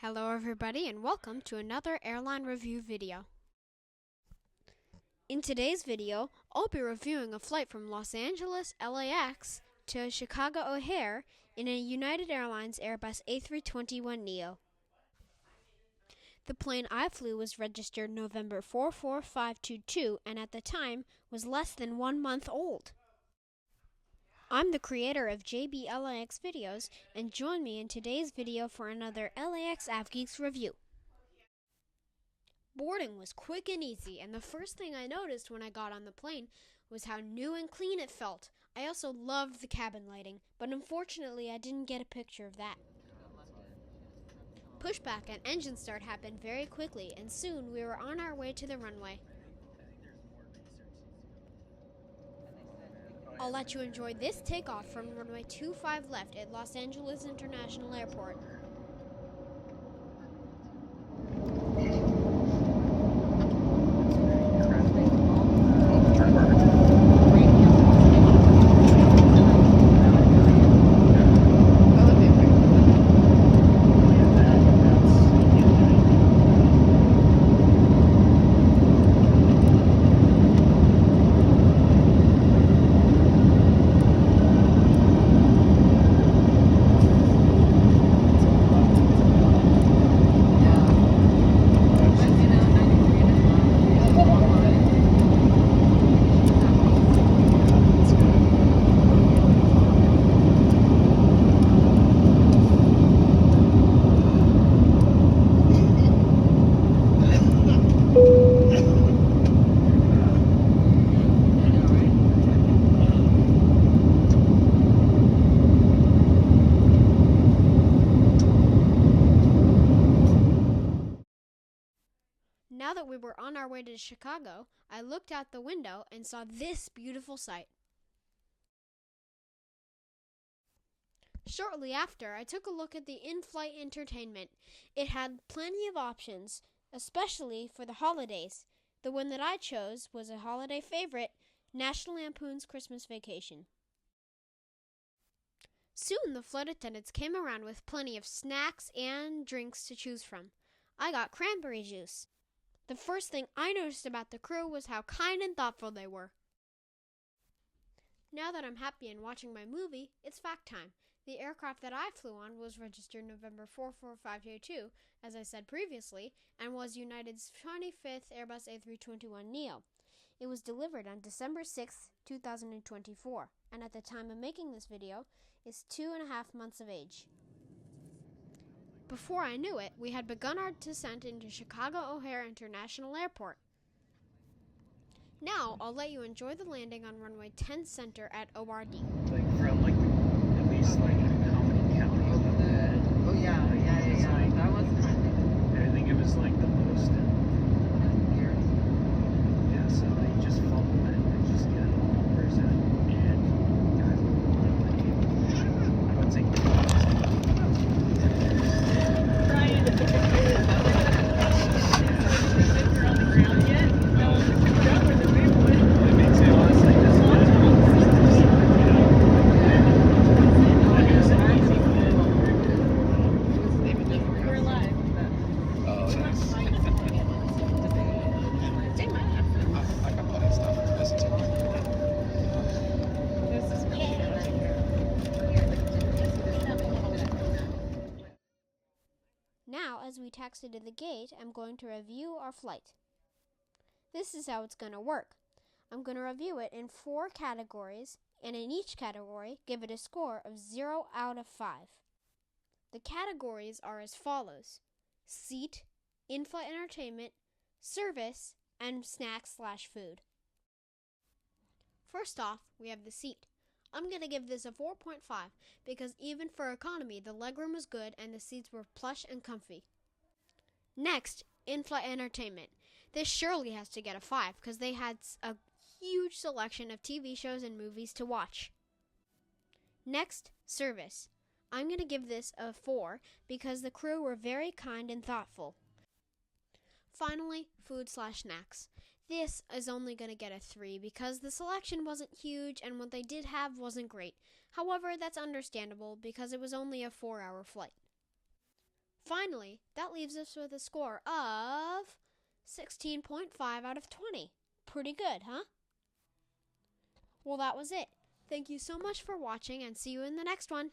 Hello everybody and welcome to another airline review video. In today's video, I'll be reviewing a flight from Los Angeles LAX to Chicago O'Hare in a United Airlines Airbus A321neo. The plane I flew was registered November 44522 and at the time was less than 1 month old. I'm the creator of JB LAX-VIDEOS, and join me in today's video for another LAX-AvGeeks review. Boarding was quick and easy, and the first thing I noticed when I got on the plane was how new and clean it felt. I also loved the cabin lighting, but unfortunately I didn't get a picture of that. Pushback and engine start happened very quickly, and soon we were on our way to the runway. I'll let you enjoy this takeoff from runway 25 left at Los Angeles International Airport. Now that we were on our way to Chicago, I looked out the window and saw this beautiful sight. Shortly after, I took a look at the in-flight entertainment. It had plenty of options, especially for the holidays. The one that I chose was a holiday favorite, National Lampoon's Christmas Vacation. Soon the flight attendants came around with plenty of snacks and drinks to choose from. I got cranberry juice. The first thing I noticed about the crew was how kind and thoughtful they were. Now that I'm happy and watching my movie, it's fact time. The aircraft that I flew on was registered November 44522, as I said previously, and was United's 25th Airbus A321neo. It was delivered on December 6, 2024, and at the time of making this video, is 2.5 months of age. Before I knew it, we had begun our descent into Chicago O'Hare International Airport. Now, I'll let you enjoy the landing on runway 10 center at ORD. From at least how many counties of that? Oh yeah. That was I think it was the most. Yeah, so they just follow it and just get all the numbers and I would say Now, as we taxi to the gate, I'm going to review our flight. This is how it's going to work. I'm going to review it in 4 categories, and in each category, give it a score of 0 out of 5. The categories are as follows: seat, in-flight entertainment, service, and snacks/food. First off, we have the seat. I'm going to give this a 4.5 because even for economy, the legroom was good and the seats were plush and comfy. Next, in-flight entertainment. This surely has to get a 5 because they had a huge selection of TV shows and movies to watch. Next, service. I'm going to give this a 4 because the crew were very kind and thoughtful. Finally, food/snacks. This is only going to get a 3 because the selection wasn't huge and what they did have wasn't great. However, that's understandable because it was only a 4-hour flight. finally, that leaves us with a score of 16.5 out of 20. Pretty good, huh? Well, that was it. Thank you so much for watching and see you in the next one.